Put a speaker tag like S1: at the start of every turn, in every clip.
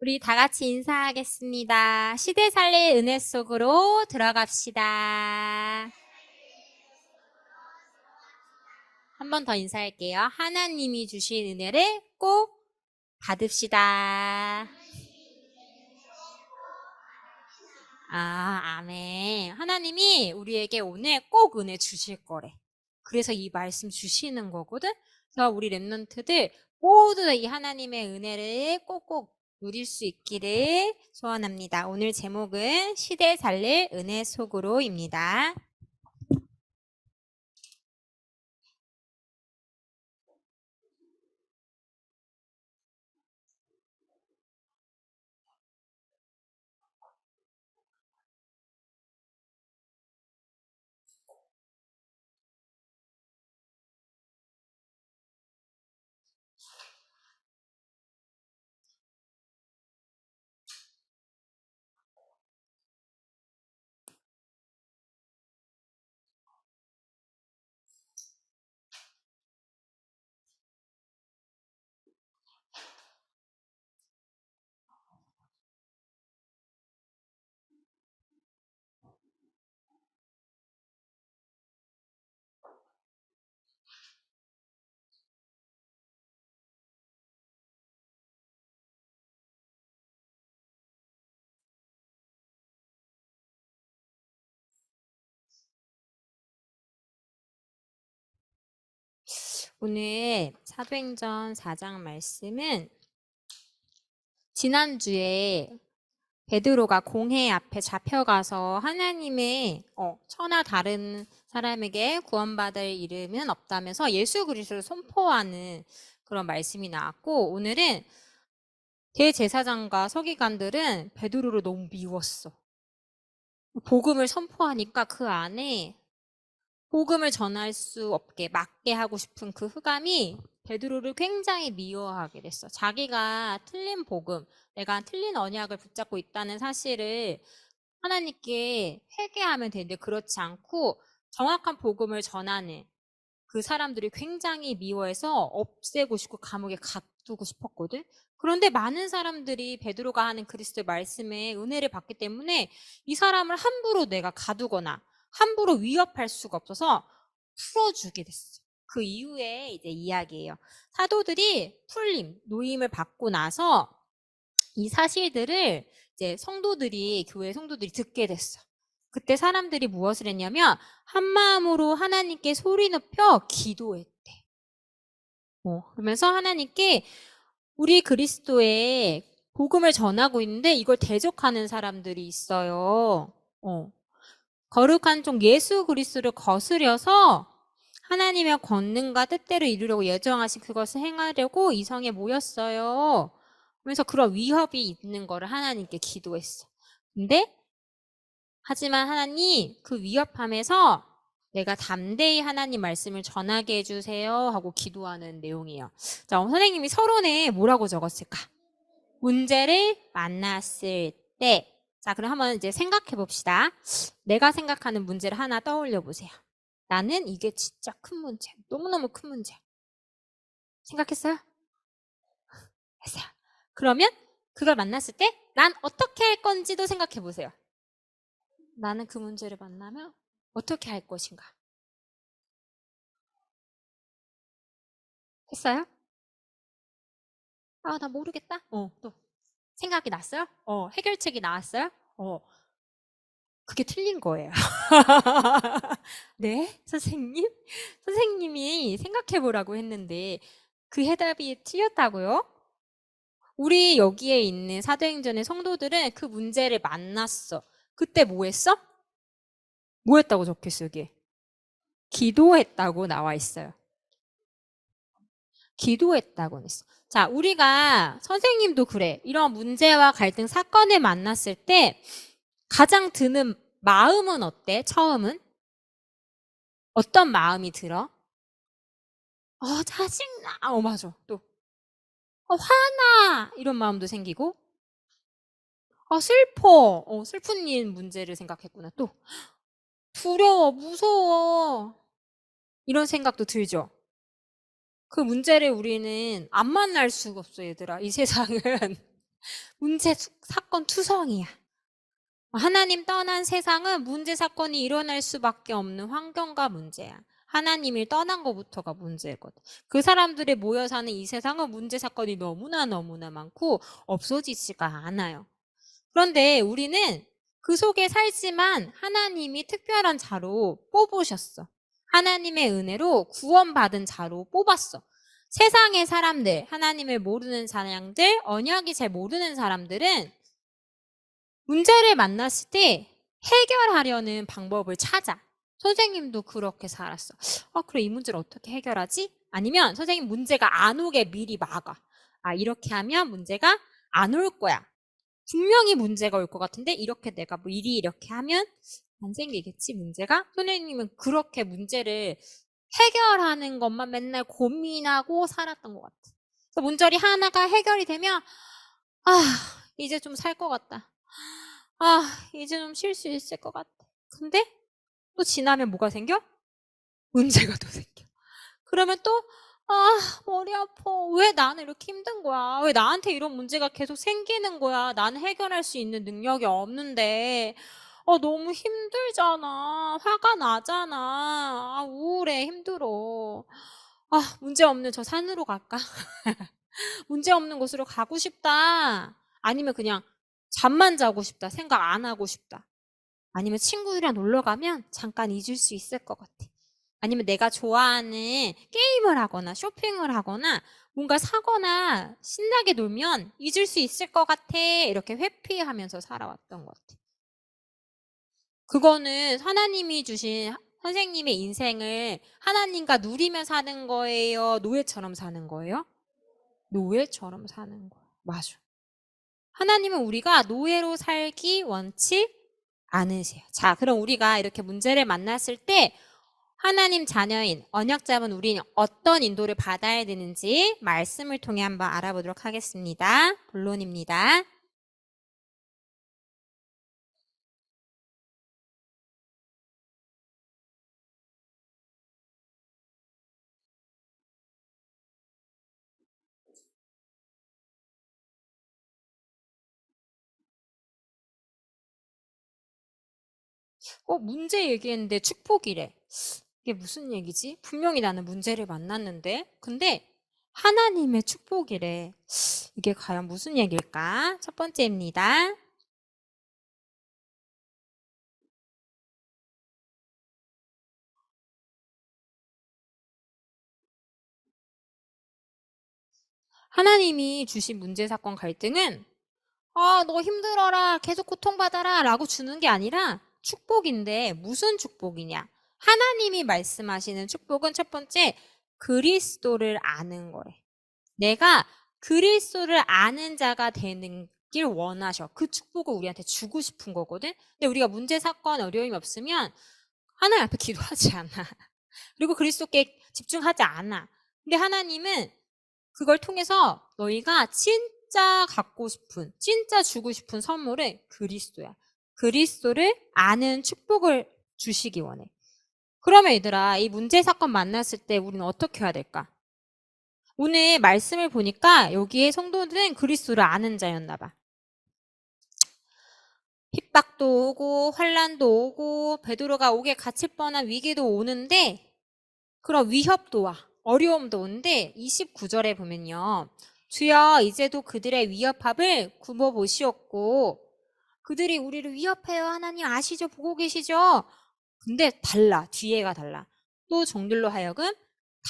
S1: 우리 다 같이 인사하겠습니다. 시대 살릴 은혜 속으로 들어갑시다. 한 번 더 인사할게요. 하나님이 주신 은혜를 꼭 받읍시다. 아멘. 하나님이 우리에게 오늘 꼭 은혜 주실 거래. 그래서 이 말씀 주시는 거거든. 그래서 우리 랩런트들 모두 다 이 하나님의 은혜를 꼭꼭 누릴 수 있기를 소원합니다. 오늘 제목은 시대 살릴 은혜 속으로입니다. 오늘 사도행전 4장 말씀은 지난주에 베드로가 공회 앞에 잡혀가서 하나님의 천하 다른 사람에게 구원받을 이름은 없다면서 예수 그리스도를 선포하는 그런 말씀이 나왔고, 오늘은 대제사장과 서기관들은 베드로를 너무 미웠어. 복음을 선포하니까 그 안에 복음을 전할 수 없게 막게 하고 싶은 그 흑암이 베드로를 굉장히 미워하게 됐어. 자기가 틀린 복음, 내가 틀린 언약을 붙잡고 있다는 사실을 하나님께 회개하면 되는데 그렇지 않고 정확한 복음을 전하는 그 사람들이 굉장히 미워해서 없애고 싶고 감옥에 가두고 싶었거든. 그런데 많은 사람들이 베드로가 하는 그리스도의 말씀에 은혜를 받기 때문에 이 사람을 함부로 내가 가두거나 함부로 위협할 수가 없어서 풀어주게 됐어. 그 이후에 이제 이야기예요. 사도들이 노임을 받고 나서 이 사실들을 이제 교회 성도들이 듣게 됐어. 그때 사람들이 무엇을 했냐면 한 마음으로 하나님께 소리 높여 기도했대. 그러면서 하나님께 우리 그리스도의 복음을 전하고 있는데 이걸 대적하는 사람들이 있어요. 거룩한 종 예수 그리스도를 거스려서 하나님의 권능과 뜻대로 이루려고 예정하신 그것을 행하려고 이 성에 모였어요. 그래서 그런 위협이 있는 거를 하나님께 기도했어. 근데 하지만 하나님 그 위협함에서 내가 담대히 하나님 말씀을 전하게 해주세요 하고 기도하는 내용이에요. 자, 선생님이 서론에 뭐라고 적었을까? 문제를 만났을 때. 자, 그럼 한번 이제 생각해 봅시다. 내가 생각하는 문제를 하나 떠올려 보세요. 나는 이게 진짜 큰 문제, 너무너무 큰 문제. 생각했어요? 했어요. 그러면 그걸 만났을 때 난 어떻게 할 건지도 생각해 보세요. 나는 그 문제를 만나면 어떻게 할 것인가? 했어요? 나 모르겠다. 또 생각이 났어요? 해결책이 나왔어요? 그게 틀린 거예요. 네, 선생님? 선생님이 생각해 보라고 했는데 그 해답이 틀렸다고요? 우리 여기에 있는 사도행전의 성도들은 그 문제를 만났어. 그때 뭐 했어? 뭐 했다고 적혔어요, 여기에? 기도했다고 나와 있어요. 기도했다고 했어. 자, 우리가 선생님도 그래. 이런 문제와 갈등 사건을 만났을 때 가장 드는 마음은 어때? 처음은? 어떤 마음이 들어? 짜증나. 맞아. 또, 화나. 이런 마음도 생기고, 슬퍼. 슬픈 일 문제를 생각했구나. 또, 두려워. 무서워. 이런 생각도 들죠. 그 문제를 우리는 안 만날 수가 없어, 얘들아. 이 세상은. 문제 사건 투성이야. 하나님 떠난 세상은 문제 사건이 일어날 수밖에 없는 환경과 문제야. 하나님을 떠난 것부터가 문제거든. 그 사람들이 모여 사는 이 세상은 문제 사건이 너무나 많고 없어지지가 않아요. 그런데 우리는 그 속에 살지만 하나님이 특별한 자로 뽑으셨어. 하나님의 은혜로 구원받은 자로 뽑았어. 세상의 사람들, 하나님을 모르는 사람들, 언약이 잘 모르는 사람들은 문제를 만났을 때 해결하려는 방법을 찾아. 선생님도 그렇게 살았어. 그래, 이 문제를 어떻게 해결하지? 아니면 선생님 문제가 안 오게 미리 막아. 이렇게 하면 문제가 안 올 거야. 분명히 문제가 올 것 같은데 이렇게 내가 미리 이렇게 하면 안 생기겠지, 문제가? 선생님은 그렇게 문제를 해결하는 것만 맨날 고민하고 살았던 것 같아. 그래서 문제리 하나가 해결이 되면 이제 좀 살 것 같다. 이제 좀 쉴 수 있을 것 같아. 근데 또 지나면 뭐가 생겨? 문제가 또 생겨. 그러면 또 머리 아파. 왜 나는 이렇게 힘든 거야? 왜 나한테 이런 문제가 계속 생기는 거야? 나는 해결할 수 있는 능력이 없는데. 너무 힘들잖아. 화가 나잖아. 우울해, 힘들어. 문제 없는 저 산으로 갈까? 문제 없는 곳으로 가고 싶다. 아니면 그냥 잠만 자고 싶다. 생각 안 하고 싶다. 아니면 친구들이랑 놀러 가면 잠깐 잊을 수 있을 것 같아. 아니면 내가 좋아하는 게임을 하거나 쇼핑을 하거나 뭔가 사거나 신나게 놀면 잊을 수 있을 것 같아. 이렇게 회피하면서 살아왔던 것 같아. 그거는 하나님이 주신 선생님의 인생을 하나님과 누리며 사는 거예요? 노예처럼 사는 거예요? 노예처럼 사는 거예요. 맞아. 하나님은 우리가 노예로 살기 원치 않으세요. 자, 그럼 우리가 이렇게 문제를 만났을 때 하나님 자녀인 언약 잡은 우리는 어떤 인도를 받아야 되는지 말씀을 통해 한번 알아보도록 하겠습니다. 본론입니다. 문제 얘기했는데 축복이래. 이게 무슨 얘기지? 분명히 나는 문제를 만났는데. 근데 하나님의 축복이래. 이게 과연 무슨 얘기일까? 첫 번째입니다. 하나님이 주신 문제, 사건, 갈등은 너 힘들어라, 계속 고통받아라 라고 주는 게 아니라 축복인데 무슨 축복이냐? 하나님이 말씀하시는 축복은 첫 번째, 그리스도를 아는 거래. 내가 그리스도를 아는 자가 되는 길 원하셔. 그 축복을 우리한테 주고 싶은 거거든. 근데 우리가 문제, 사건, 어려움이 없으면 하나님 앞에 기도하지 않아. 그리고 그리스도께 집중하지 않아. 근데 하나님은 그걸 통해서 너희가 진짜 갖고 싶은, 진짜 주고 싶은 선물은 그리스도야. 그리스도를 아는 축복을 주시기 원해. 그러면 얘들아, 이 문제, 사건 만났을 때 우리는 어떻게 해야 될까? 오늘 말씀을 보니까 여기에 성도들은 그리스도를 아는 자였나 봐. 핍박도 오고 환란도 오고 베드로가 옥에 갇힐 뻔한 위기도 오는데 그런 위협도 와. 어려움도 오는데 29절에 보면요. 주여 이제도 그들의 위협합을 굽어보시옵고 그들이 우리를 위협해요. 하나님 아시죠? 보고 계시죠? 근데 달라. 뒤에가 달라. 또 종들로 하여금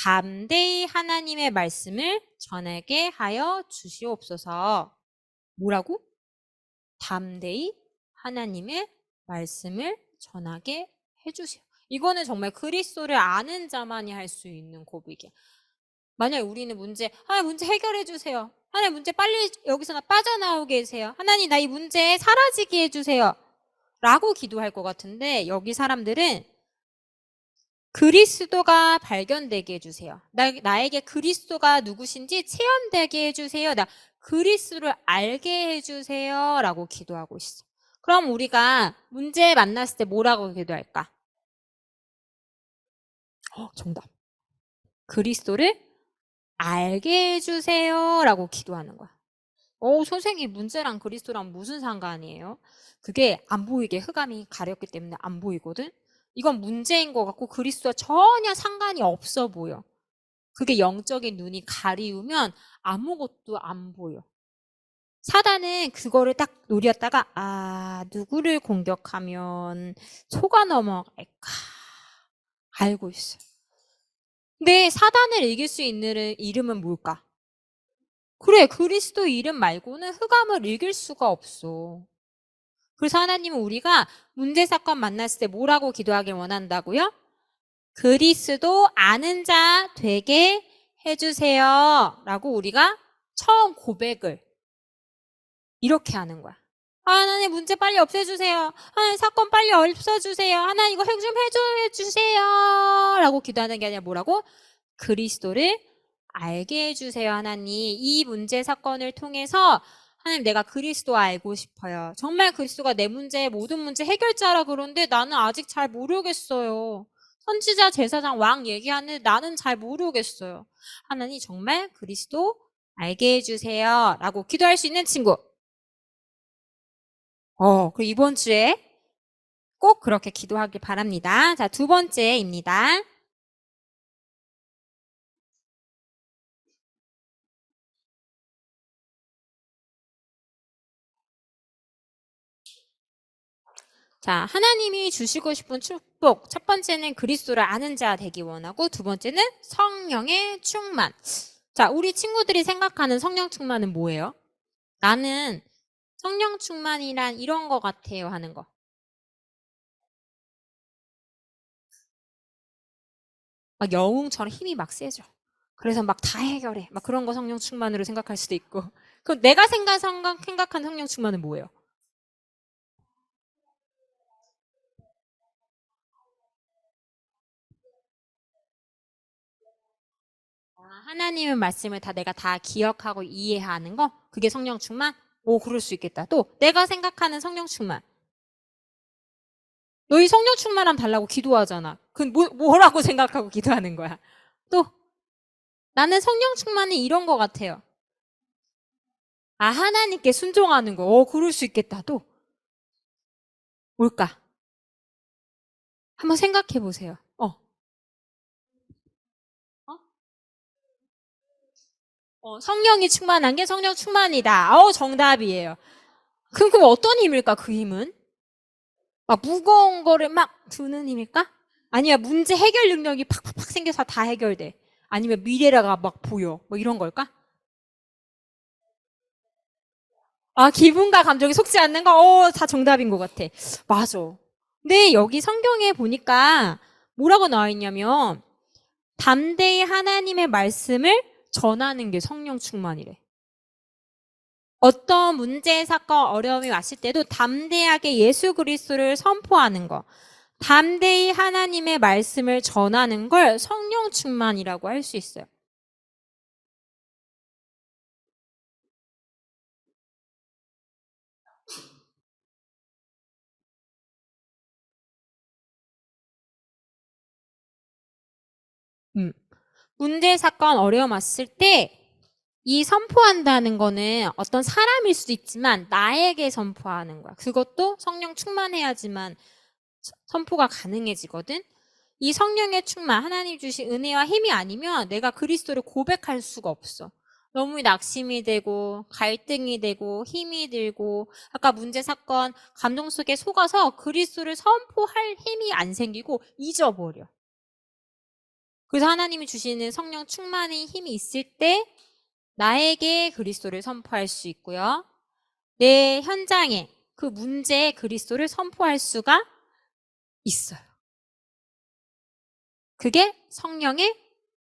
S1: 담대히 하나님의 말씀을 전하게 하여 주시옵소서. 뭐라고? 담대히 하나님의 말씀을 전하게 해주세요. 이거는 정말 그리스도를 아는 자만이 할 수 있는 고백이야. 만약에 우리는 문제 해결해 주세요. 하나님 문제 빨리 여기서 나 빠져나오게 해주세요. 하나님 나 이 문제 사라지게 해주세요. 라고 기도할 것 같은데 여기 사람들은 그리스도가 발견되게 해주세요. 나에게 그리스도가 누구신지 체험되게 해주세요. 나 그리스도를 알게 해주세요. 라고 기도하고 있어. 그럼 우리가 문제 만났을 때 뭐라고 기도할까? 정답. 그리스도를 알게 해주세요. 라고 기도하는 거야. 선생님 문제랑 그리스도랑 무슨 상관이에요? 그게 안 보이게 흑암이 가렸기 때문에 안 보이거든? 이건 문제인 것 같고 그리스도와 전혀 상관이 없어 보여. 그게 영적인 눈이 가리우면 아무것도 안 보여. 사단은 그거를 딱 노렸다가 누구를 공격하면 속아 넘어갈까 알고 있어. 근데 사단을 이길 수 있는 이름은 뭘까? 그래, 그리스도 이름 말고는 흑암을 이길 수가 없어. 그래서 하나님은 우리가 문제 사건 만났을 때 뭐라고 기도하길 원한다고요? 그리스도 아는 자 되게 해주세요. 라고 우리가 처음 고백을 이렇게 하는 거야. 하나님 문제 빨리 없애주세요. 하나님 사건 빨리 없애주세요. 하나님 이거 좀 해주세요. 라고 기도하는 게 아니라 뭐라고? 그리스도를 알게 해주세요. 하나님 이 문제 사건을 통해서 하나님 내가 그리스도 알고 싶어요. 정말 그리스도가 내 문제 모든 문제 해결자라 그러는데 나는 아직 잘 모르겠어요. 선지자 제사장 왕 얘기하는 나는 잘 모르겠어요. 하나님 정말 그리스도 알게 해주세요. 라고 기도할 수 있는 친구. 그리고 이번 주에 꼭 그렇게 기도하길 바랍니다. 자, 두 번째입니다. 자, 하나님이 주시고 싶은 축복. 첫 번째는 그리스도를 아는 자 되기 원하고, 두 번째는 성령의 충만. 자, 우리 친구들이 생각하는 성령 충만은 뭐예요? 나는 성령 충만이란 이런 거 같아요 하는 거. 막 영웅처럼 힘이 막 세져. 그래서 막 다 해결해. 막 그런 거 성령 충만으로 생각할 수도 있고. 그럼 내가 생각한 성령 충만은 뭐예요? 하나님의 말씀을 내가 다 기억하고 이해하는 거? 그게 성령 충만? 그럴 수 있겠다. 또 내가 생각하는 성령 충만. 너희 성령 충만함 달라고 기도하잖아. 뭐라고 생각하고 기도하는 거야? 또 나는 성령 충만이 이런 거 같아요. 하나님께 순종하는 거. 그럴 수 있겠다. 또 뭘까? 한번 생각해 보세요. 성령이 충만한 게 성령 충만이다. 정답이에요. 그럼 어떤 힘일까? 그 힘은? 막 무거운 거를 막 드는 힘일까? 아니면 문제 해결 능력이 팍팍팍 생겨서 다 해결돼. 아니면 미래가 막 보여. 뭐 이런 걸까? 기분과 감정이 속지 않는 거? 다 정답인 것 같아. 맞아. 근데 여기 성경에 보니까 뭐라고 나와 있냐면, 담대히 하나님의 말씀을 전하는 게 성령 충만이래. 어떤 문제, 사건, 어려움이 왔을 때도 담대하게 예수 그리스도를 선포하는 거. 담대히 하나님의 말씀을 전하는 걸 성령 충만이라고 할 수 있어요. 음. 문제, 사건, 어려움 왔을 때 이 선포한다는 거는 어떤 사람일 수도 있지만 나에게 선포하는 거야. 그것도 성령 충만해야지만 선포가 가능해지거든. 이 성령의 충만, 하나님 주신 은혜와 힘이 아니면 내가 그리스도를 고백할 수가 없어. 너무 낙심이 되고 갈등이 되고 힘이 들고 아까 문제 사건 감정 속에 속아서 그리스도를 선포할 힘이 안 생기고 잊어버려. 그래서 하나님이 주시는 성령 충만의 힘이 있을 때 나에게 그리스도를 선포할 수 있고요. 내 현장에 그 문제에 그리스도를 선포할 수가 있어요. 그게 성령의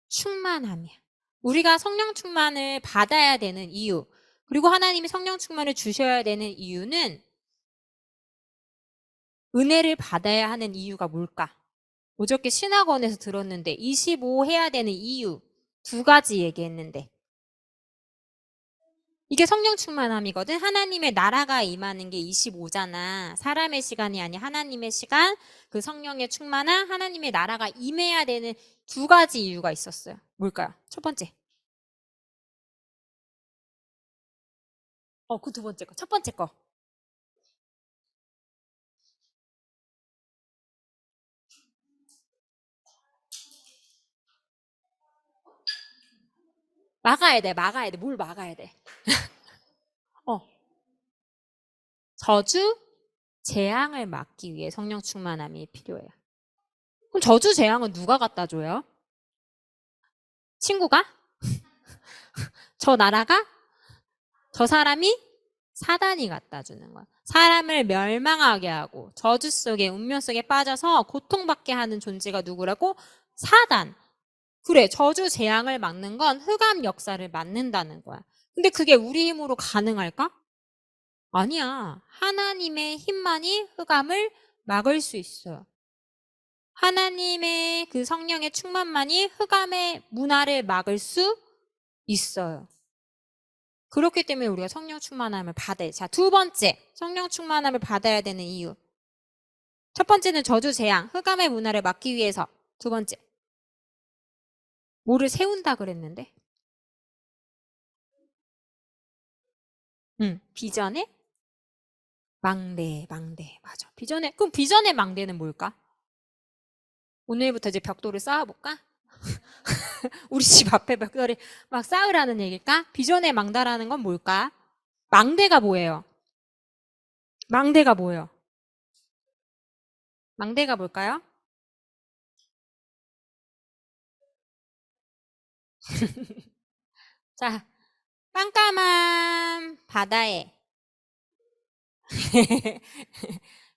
S1: 충만함이야. 우리가 성령 충만을 받아야 되는 이유, 그리고 하나님이 성령 충만을 주셔야 되는 이유는 은혜를 받아야 하는 이유가 뭘까? 어저께 신학원에서 들었는데 25 해야 되는 이유 두 가지 얘기했는데 이게 성령 충만함이거든. 하나님의 나라가 임하는 게 25잖아. 사람의 시간이 아닌 하나님의 시간, 그 성령의 충만함, 하나님의 나라가 임해야 되는 두 가지 이유가 있었어요. 뭘까요? 첫 번째. 그 두 번째 거. 첫 번째 거. 막아야 돼, 막아야 돼. 뭘 막아야 돼? 어, 저주, 재앙을 막기 위해 성령 충만함이 필요해요. 그럼 저주, 재앙은 누가 갖다 줘요? 친구가? 저 나라가? 저 사람이? 사단이 갖다 주는 거야. 사람을 멸망하게 하고 저주 속에 운명 속에 빠져서 고통받게 하는 존재가 누구라고? 사단. 그래, 저주 재앙을 막는 건 흑암 역사를 막는다는 거야. 근데 그게 우리 힘으로 가능할까? 아니야. 하나님의 힘만이 흑암을 막을 수 있어요. 하나님의 그 성령의 충만만이 흑암의 문화를 막을 수 있어요. 그렇기 때문에 우리가 성령 충만함을 받아야 돼. 자, 두 번째. 성령 충만함을 받아야 되는 이유. 첫 번째는 저주 재앙, 흑암의 문화를 막기 위해서. 두 번째. 뭐를 세운다 그랬는데? 비전의 망대. 맞아. 그럼 비전의 망대는 뭘까? 오늘부터 이제 벽돌을 쌓아볼까? 우리 집 앞에 벽돌을 막 쌓으라는 얘기일까? 비전의 망다라는 건 뭘까? 망대가 뭐예요? 망대가 뭐예요? 망대가 뭘까요? 자, 깜깜한 바다에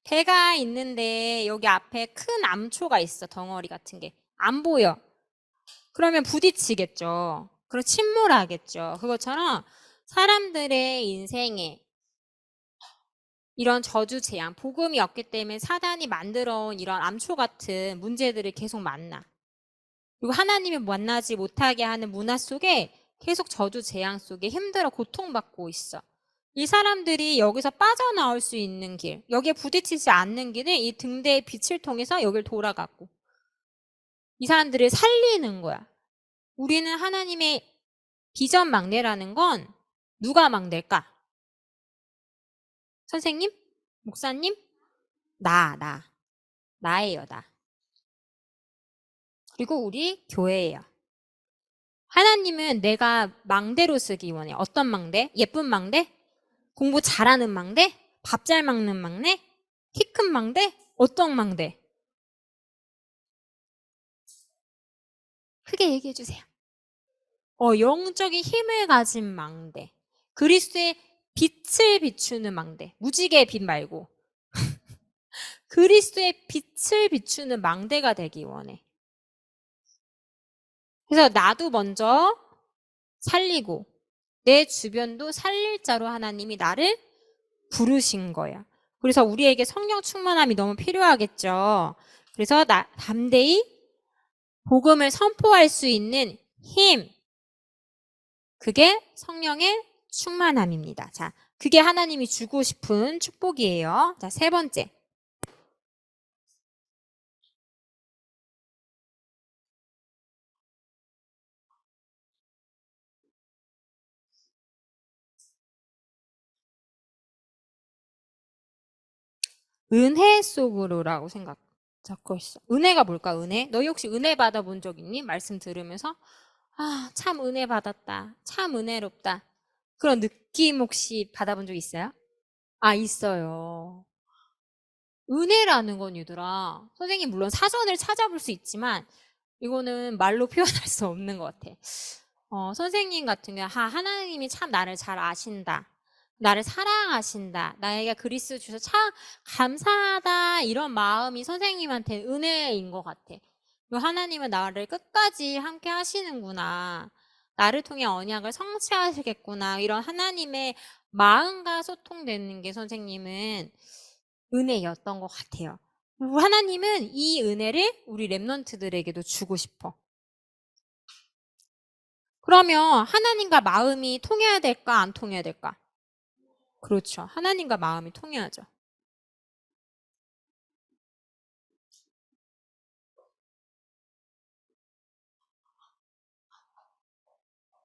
S1: 배가 있는데 여기 앞에 큰 암초가 있어. 덩어리 같은 게. 안 보여. 그러면 부딪히겠죠. 그리고 침몰하겠죠. 그것처럼 사람들의 인생에 이런 저주 재앙, 복음이 없기 때문에 사단이 만들어 온 이런 암초 같은 문제들을 계속 만나. 그리고 하나님을 만나지 못하게 하는 문화 속에 계속 저주 재앙 속에 힘들어 고통받고 있어. 이 사람들이 여기서 빠져나올 수 있는 길, 여기에 부딪히지 않는 길은 이 등대의 빛을 통해서 여길 돌아가고 이 사람들을 살리는 거야. 우리는 하나님의 비전 막내라는 건 누가 막낼까? 선생님? 목사님? 나예요, 나. 그리고 우리 교회예요. 하나님은 내가 망대로 쓰기 원해. 어떤 망대? 예쁜 망대? 공부 잘하는 망대? 밥 잘 먹는 망대? 키 큰 망대? 어떤 망대? 크게 얘기해 주세요. 영적인 힘을 가진 망대. 그리스도의 빛을 비추는 망대. 무지개의 빛 말고. 그리스도의 빛을 비추는 망대가 되기 원해. 그래서 나도 먼저 살리고 내 주변도 살릴 자로 하나님이 나를 부르신 거야. 그래서 우리에게 성령 충만함이 너무 필요하겠죠. 그래서 담대히 복음을 선포할 수 있는 힘, 그게 성령의 충만함입니다. 자, 그게 하나님이 주고 싶은 축복이에요. 자, 세 번째. 은혜 속으로라고 적고 있어. 은혜가 뭘까, 은혜? 너희 혹시 은혜 받아본 적 있니? 말씀 들으면서? 아, 참 은혜 받았다. 참 은혜롭다. 그런 느낌 혹시 받아본 적 있어요? 아, 있어요. 은혜라는 건 얘들아, 선생님 물론 사전을 찾아볼 수 있지만 이거는 말로 표현할 수 없는 것 같아. 선생님 같은 경우 하나님이 참 나를 잘 아신다. 나를 사랑하신다. 나에게 그리스도 주셔서 참 감사하다. 이런 마음이 선생님한테 은혜인 것 같아. 그리고 하나님은 나를 끝까지 함께 하시는구나. 나를 통해 언약을 성취하시겠구나. 이런 하나님의 마음과 소통되는 게 선생님은 은혜였던 것 같아요. 그리고 하나님은 이 은혜를 우리 랩런트들에게도 주고 싶어. 그러면 하나님과 마음이 통해야 될까, 안 통해야 될까? 그렇죠. 하나님과 마음이 통해야죠.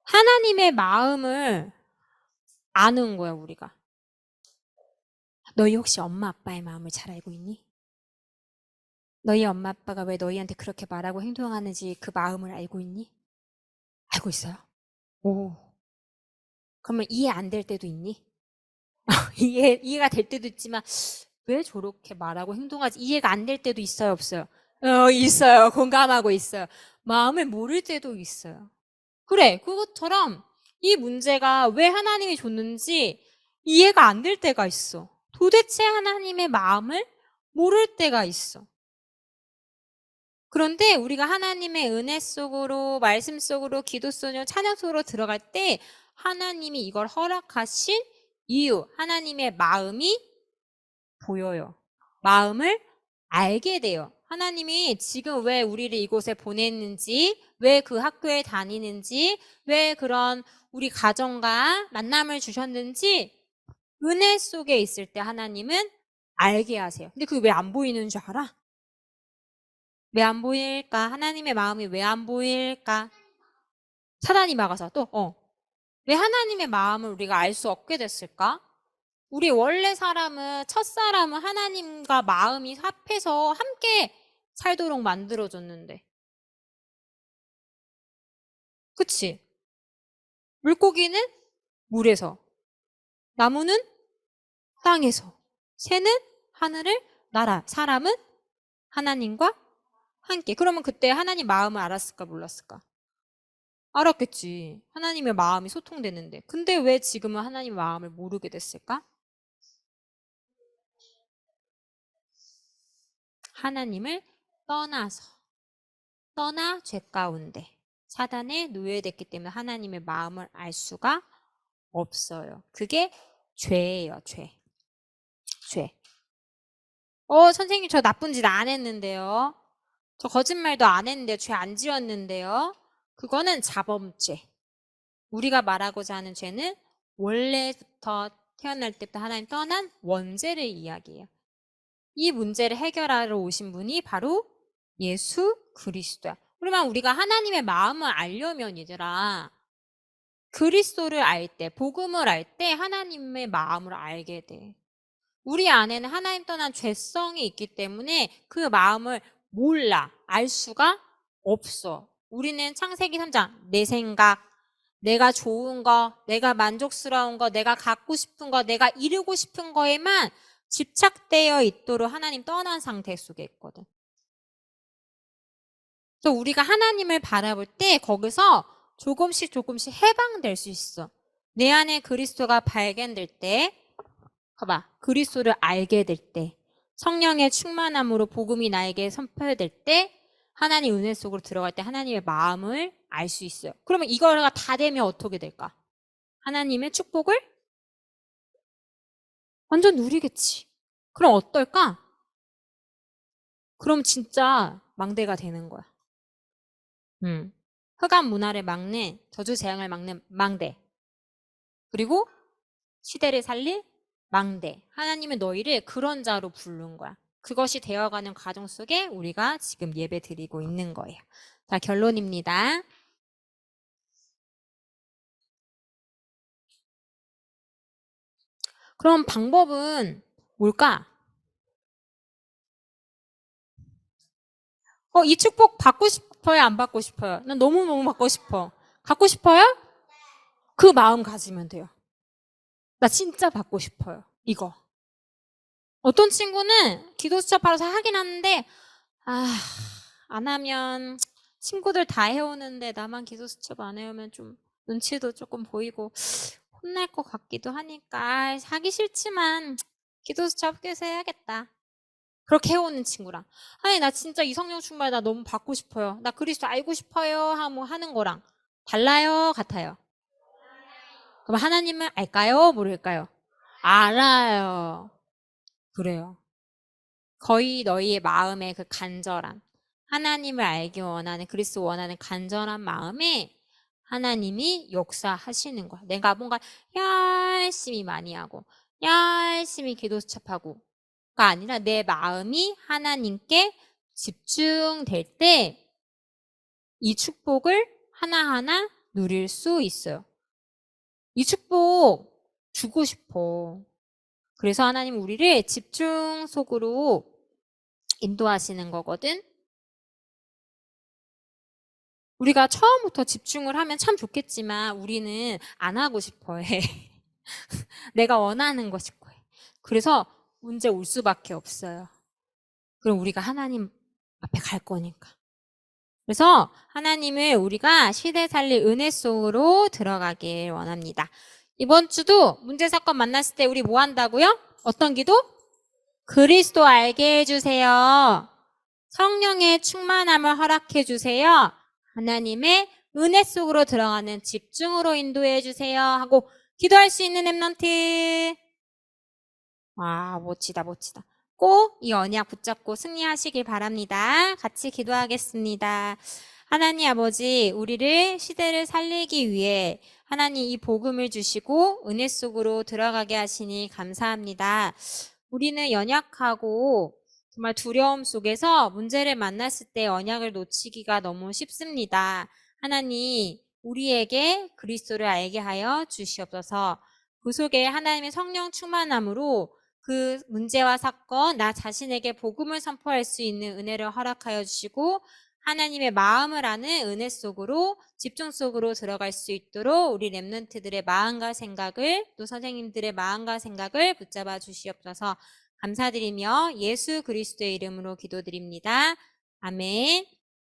S1: 하나님의 마음을 아는 거야, 우리가. 너희 혹시 엄마 아빠의 마음을 잘 알고 있니? 너희 엄마 아빠가 왜 너희한테 그렇게 말하고 행동하는지 그 마음을 알고 있니? 알고 있어요? 오. 그러면 이해 안 될 때도 있니? 이해가 될 때도 있지만 왜 저렇게 말하고 행동하지? 이해가 안 될 때도 있어요, 없어요? 있어요. 공감하고 있어요. 마음을 모를 때도 있어요. 그래, 그것처럼 이 문제가 왜 하나님이 줬는지 이해가 안 될 때가 있어. 도대체 하나님의 마음을 모를 때가 있어. 그런데 우리가 하나님의 은혜 속으로, 말씀 속으로, 기도 속으로, 찬양 속으로 들어갈 때 하나님이 이걸 허락하신 이유, 하나님의 마음이 보여요. 마음을 알게 돼요. 하나님이 지금 왜 우리를 이곳에 보냈는지, 왜 그 학교에 다니는지, 왜 그런 우리 가정과 만남을 주셨는지 은혜 속에 있을 때 하나님은 알게 하세요. 근데 그게 왜 안 보이는 줄 알아? 왜 안 보일까? 하나님의 마음이 왜 안 보일까? 사단이 막아서 또, 왜 하나님의 마음을 우리가 알 수 없게 됐을까? 우리 원래 첫사람은 하나님과 마음이 합해서 함께 살도록 만들어줬는데. 그치? 물고기는 물에서, 나무는 땅에서, 새는 하늘을 날아, 사람은 하나님과 함께. 그러면 그때 하나님 마음을 알았을까, 몰랐을까? 알았겠지. 하나님의 마음이 소통되는데. 근데 왜 지금은 하나님의 마음을 모르게 됐을까? 하나님을 떠나 죄 가운데 사단에 노예됐기 때문에 하나님의 마음을 알 수가 없어요. 그게 죄예요, 죄. 죄. 선생님 저 나쁜 짓 안 했는데요. 저 거짓말도 안 했는데요. 죄 안 지었는데요. 그거는 자범죄. 우리가 말하고자 하는 죄는 원래부터 태어날 때부터 하나님 떠난 원죄를 이야기해요. 이 문제를 해결하러 오신 분이 바로 예수 그리스도야. 그러면 우리가 하나님의 마음을 알려면 얘들아, 그리스도를 알 때, 복음을 알 때 하나님의 마음을 알게 돼. 우리 안에는 하나님 떠난 죄성이 있기 때문에 그 마음을 몰라, 알 수가 없어. 우리는 창세기 3장, 내 생각, 내가 좋은 거, 내가 만족스러운 거, 내가 갖고 싶은 거, 내가 이루고 싶은 거에만 집착되어 있도록 하나님 떠난 상태 속에 있거든. 그래서 우리가 하나님을 바라볼 때 거기서 조금씩 해방될 수 있어. 내 안에 그리스도가 발견될 때, 봐봐, 그리스도를 알게 될 때, 성령의 충만함으로 복음이 나에게 선포될 때, 하나님 은혜 속으로 들어갈 때 하나님의 마음을 알 수 있어요. 그러면 이거가 다 되면 어떻게 될까? 하나님의 축복을 완전 누리겠지. 그럼 어떨까? 그럼 진짜 망대가 되는 거야. 흑암 문화를 막는, 저주 재앙을 막는 망대. 그리고 시대를 살릴 망대. 하나님은 너희를 그런 자로 부른 거야. 그것이 되어가는 과정 속에 우리가 지금 예배 드리고 있는 거예요. 자, 결론입니다. 그럼 방법은 뭘까? 이 축복 받고 싶어요? 안 받고 싶어요? 난 너무너무 받고 싶어. 갖고 싶어요? 그 마음 가지면 돼요. 나 진짜 받고 싶어요. 이거. 어떤 친구는 기도 수첩하러서 하긴 하는데, 안 하면 친구들 다 해오는데 나만 기도 수첩 안 해오면 좀 눈치도 조금 보이고 혼날 것 같기도 하니까 하기 싫지만 기도 수첩 학교에서 해야겠다. 그렇게 해오는 친구랑, 아니 나 진짜 이성령 충만 나 너무 받고 싶어요. 나 그리스도 알고 싶어요 하는 거랑 달라요? 같아요? 그럼 하나님을 알까요? 모를까요? 알아요. 그래요. 거의 너희의 마음의 그 간절함, 하나님을 알기 원하는, 그리스도 원하는 간절한 마음에 하나님이 역사하시는 거야. 내가 뭔가 열심히 많이 하고 열심히 기도 수첩하고가 아니라 내 마음이 하나님께 집중될 때 이 축복을 하나하나 누릴 수 있어요. 이 축복 주고 싶어. 그래서 하나님 우리를 집중 속으로 인도하시는 거거든. 우리가 처음부터 집중을 하면 참 좋겠지만 우리는 안 하고 싶어 해. 내가 원하는 것일 거예요. 그래서 문제 올 수밖에 없어요. 그럼 우리가 하나님 앞에 갈 거니까. 그래서 하나님을 우리가 시대 살릴 은혜 속으로 들어가길 원합니다. 이번 주도 문제 사건 만났을 때 우리 뭐 한다고요? 어떤 기도? 그리스도 알게 해주세요. 성령의 충만함을 허락해 주세요. 하나님의 은혜 속으로 들어가는 집중으로 인도해 주세요. 하고 기도할 수 있는 랩런트. 와, 멋지다, 멋지다. 꼭 이 언약 붙잡고 승리하시길 바랍니다. 같이 기도하겠습니다. 하나님 아버지, 우리를 시대를 살리기 위해 하나님 이 복음을 주시고 은혜 속으로 들어가게 하시니 감사합니다. 우리는 연약하고 정말 두려움 속에서 문제를 만났을 때 언약을 놓치기가 너무 쉽습니다. 하나님, 우리에게 그리스도를 알게 하여 주시옵소서. 그 속에 하나님의 성령 충만함으로 그 문제와 사건, 나 자신에게 복음을 선포할 수 있는 은혜를 허락하여 주시고 하나님의 마음을 아는 은혜 속으로 집중 속으로 들어갈 수 있도록 우리 랩런트들의 마음과 생각을 또 선생님들의 마음과 생각을 붙잡아 주시옵소서. 감사드리며 예수 그리스도의 이름으로 기도드립니다. 아멘.